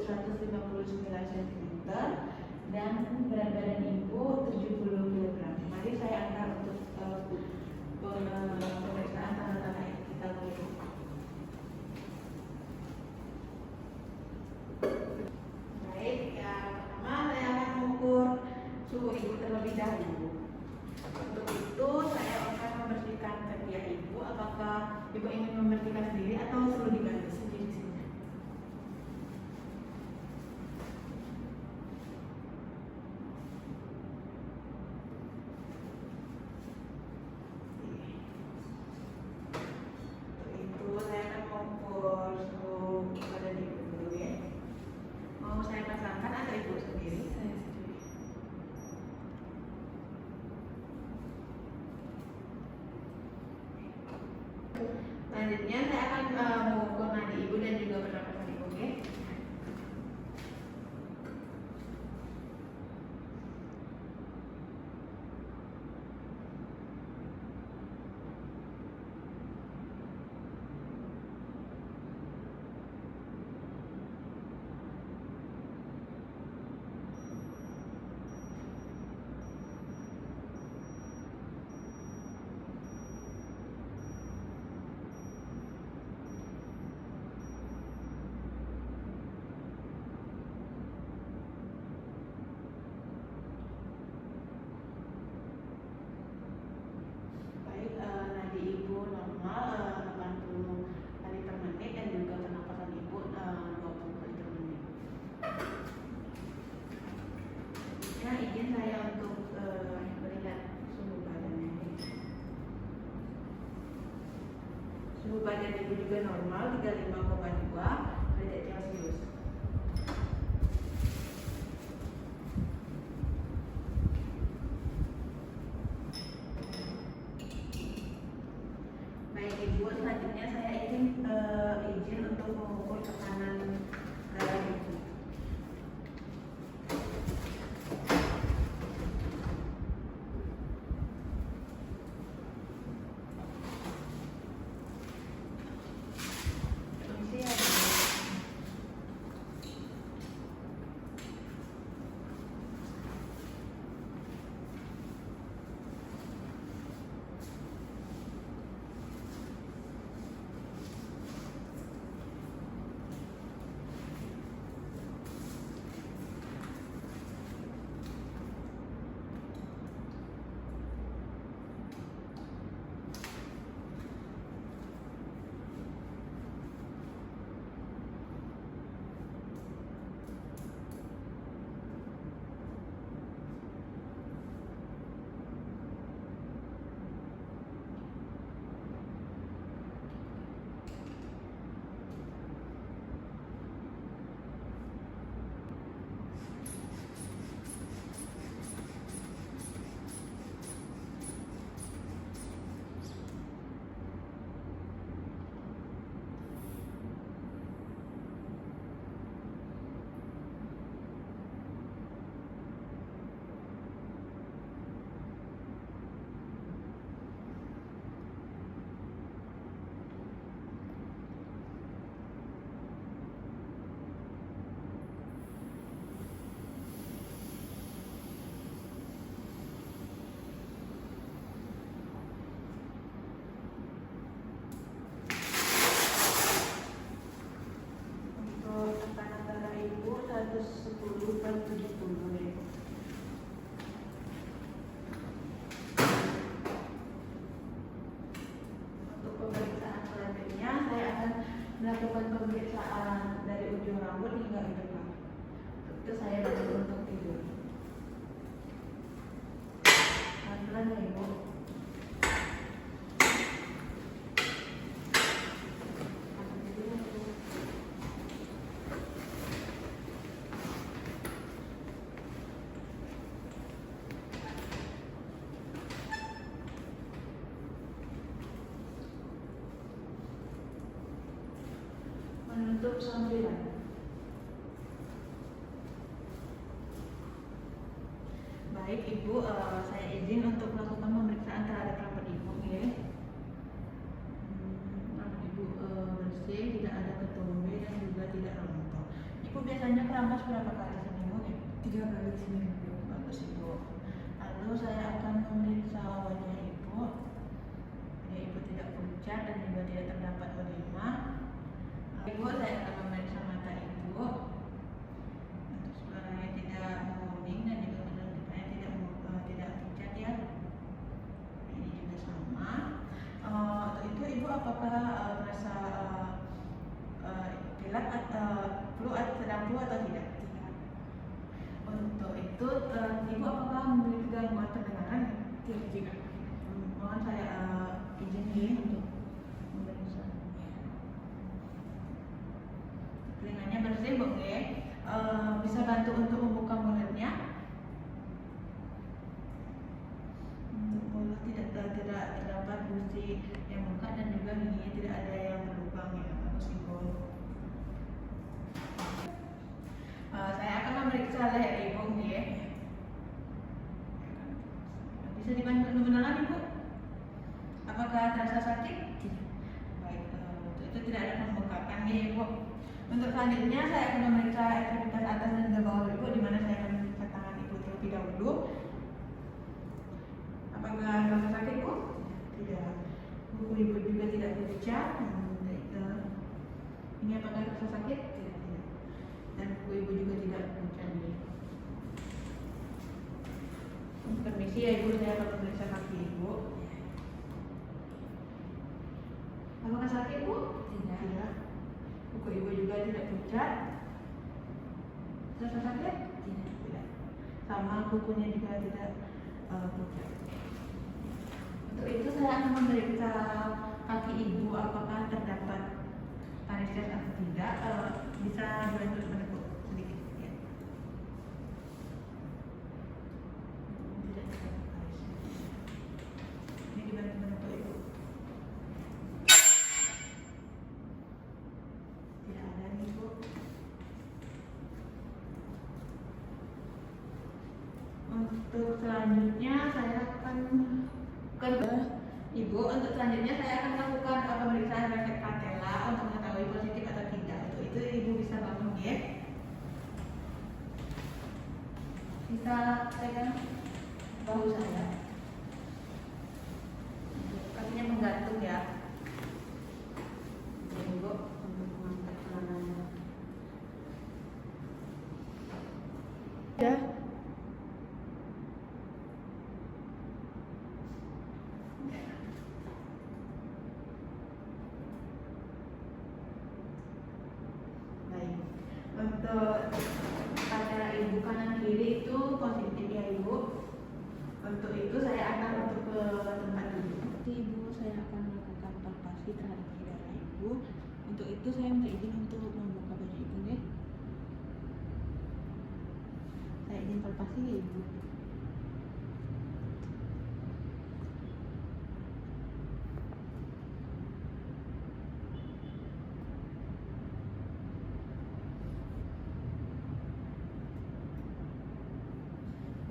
159 cm dan berat badan ibu 70 kg. Mari saya antar untuk pemeriksaan tanda-tanda vital ibu. Baik, yang pertama saya akan mengukur suhu ibu terlebih dahulu. Untuk itu saya akan membersihkan ketiak ibu. Apakah ibu ingin membersihkan sendiri atau perlu dibantu sendiri? Selanjutnya saya akan mengukur nadi ibu dan juga pernapasan ibu, oke? Izin saya untuk melihat suhu badannya. Suhu badan ibu juga normal 35,2 derajat Celcius. Baik ibu, selanjutnya saya izin untuk mengukur tekanan darah ibu. Melakukan pemeriksaan dari ujung rambut hingga ke depan. Itu saya bantu untuk tidur. Pelan-pelan ya ibu. Menutup sambilan. Baik ibu, saya izin untuk melakukan pemeriksaan terhadap rambut ibu, ya. Rambut ibu bersih, tidak ada ketombe dan juga tidak rontok. Ibu biasanya keramas berapa kali seminggu ya? 3 kali seminggu. Bagus Ibu. Lalu saya akan memeriksa wajah Ibu. Ya, Ibu tidak pucat dan juga tidak terdapat edema. Ibu, saya akan memeriksa mata Ibu. Untuk suaranya tidak menguning dan juga pendengarannya tidak pucat ya. Ini juga sama. Untuk itu Ibu apakah merasa pilek sedang flu atau tidak? Untuk itu Ibu apakah memiliki gangguan pendengaran? Tidak. Mohon saya izin ya untuk memeriksa. Telinganya bersih Bu ya. Bisa bantu untuk membuka mulutnya. Mulut tidak terdapat gusi yang buka dan juga giginya tidak ada yang berlubang ya. Bagus Ibu. Saya akan memeriksa leher Ibu ya. Bisa dibantu menelan Ibu? Apakah terasa sakit? Tidak. Baik, untuk itu tidak ada pembengkakan ya Ibu. Untuk selanjutnya saya akan memeriksa ekstremitas atas dan juga bawah Ibu, di mana saya akan memeriksa tangan Ibu terlebih dahulu. Apakah terasa sakit Bu? Tidak. Kuku Ibu juga tidak pucat. Ini apakah terasa sakit? Tidak. Dan kuku Ibu juga tidak pucat nih. Permisi ya Ibu, saya akan memeriksa kaki Ibu. Apakah sakit Bu? Tidak. Kuku Ibu juga tidak pucat. Terasa sakit? Tidak. Sama kukunya juga tidak pucat. Untuk itu saya akan memeriksa kaki Ibu apakah terdapat varises atau tidak. Bisa dibantu menekuk sedikit ya. Tidak terdapat varises. Ini dibantu menekuk Ibu. Tidak ada nih Bu. Untuk selanjutnya saya akan Ibu, untuk selanjutnya saya akan lakukan pemeriksaan refleks patella untuk mengetahui positif atau tidak. Untuk itu Ibu bisa bangun ya. Bisa pegang bahu saya. Kakinya menggantung ya. Ibu untuk mengangkat celananya. Ya. Baik. Untuk patella Ibu kanan kiri itu positif ya Ibu. Untuk itu saya akan masuk ke tempat duduk. Ibu, saya akan melakukan palpasi terhadap saudara Ibu. Untuk itu saya minta izin untuk membuka baju Ibu ya. Saya izin palpasi ya Ibu.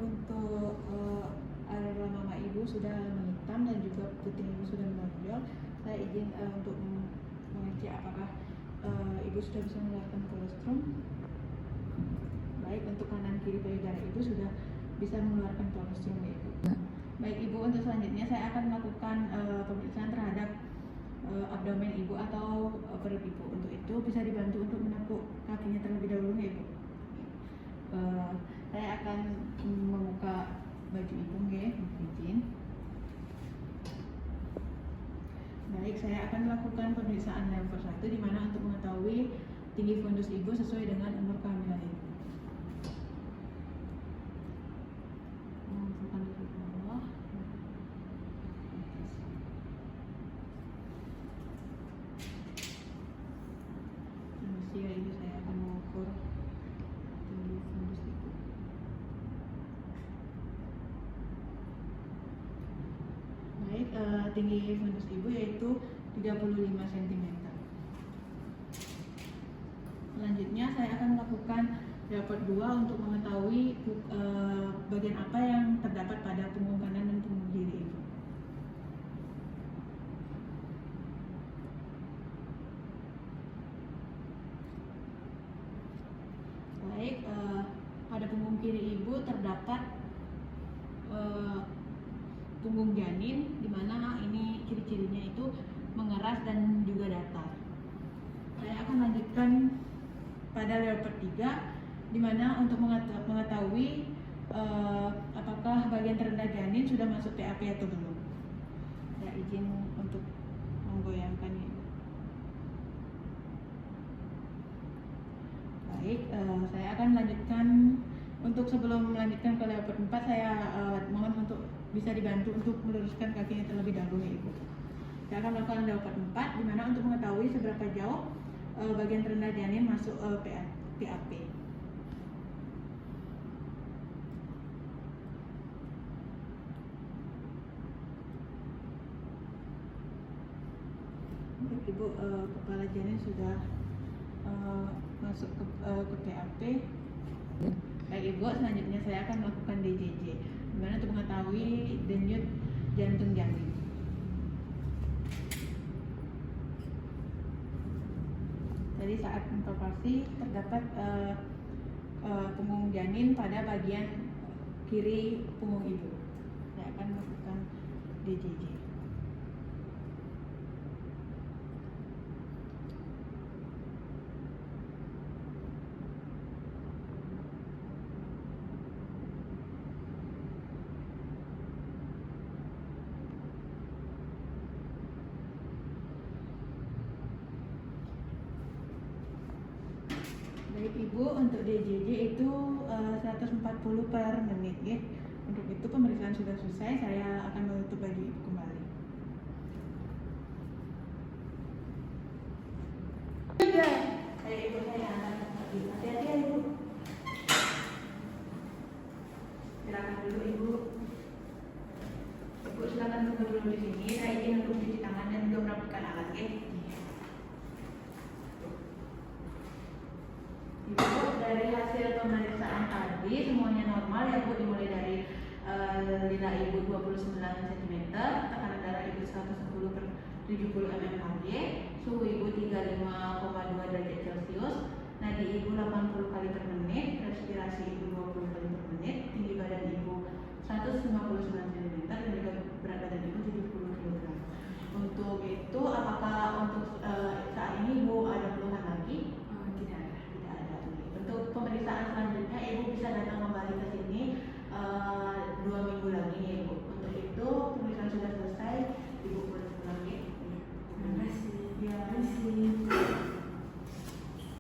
Untuk area mama Ibu sudah menghitam dan juga puting Ibu sudah menonjol. Saya izin untuk mengecek apakah Ibu sudah bisa mengeluarkan kolostrum. Baik, untuk kanan kiri payudara Ibu sudah bisa mengeluarkan kolostrum ya Ibu. Baik Ibu, untuk selanjutnya saya akan melakukan pemeriksaan terhadap abdomen Ibu atau perut Ibu. Untuk itu bisa dibantu untuk menekuk kakinya terlebih dahulu ya Ibu. Saya akan membuka baju Ibu ya, izin. Baik, saya akan melakukan pemeriksaan level 1 di mana untuk mengetahui tinggi fundus Ibu sesuai dengan umur kehamilan Ibu. Masukkan ke bawah. Permisi ya Ibu, saya akan mengukur tinggi fundus Ibu. Baik, tinggi fundus Ibu yaitu 35 cm. Selanjutnya saya akan melakukan raport 2 untuk mengetahui bagian apa yang terdapat pada punggung kanan dan punggung kiri Ibu. Baik, pada punggung kiri ibu terdapat punggung janin, di mana ini ciri-cirinya itu mengeras dan juga datar. Saya akan lanjutkan pada leopard 3, di mana untuk mengetahui apakah bagian terendah janin sudah masuk PAP atau belum. Saya izin untuk menggoyangkan ini. Baik, saya akan lanjutkan. Untuk sebelum melanjutkan ke leopard 4, saya mohon untuk bisa dibantu untuk meluruskan kakinya terlebih dahulu ya Ibu. Saya akan melakukan leopard 4, di mana untuk mengetahui seberapa jauh bagian terendah janin masuk PAP. Untuk Ibu, kepala janin sudah masuk ke PAP. Baik Ibu, selanjutnya saya akan melakukan DJJ, di mana untuk mengetahui denyut jantung janin. Jadi saat interpelasi terdapat punggung janin pada bagian kiri punggung ibu. Saya akan melakukan DJJ. Baik Ibu, untuk DJJ itu 140 per menit ya. Untuk itu pemeriksaan sudah selesai, saya akan menutup baju Ibu kembali. Iya. Baik Ibu, saya akan hati-hati ya Ibu. Silakan dulu Ibu. Ibu silakan tunggu dulu di sini. Saya izin untuk cuci tangan dan juga merapikan alat ya. Ibu, dari hasil pemeriksaan tadi semuanya normal ya Bu, dimulai dari lina Ibu 29 cm, tekanan darah Ibu 110/70 mmHg,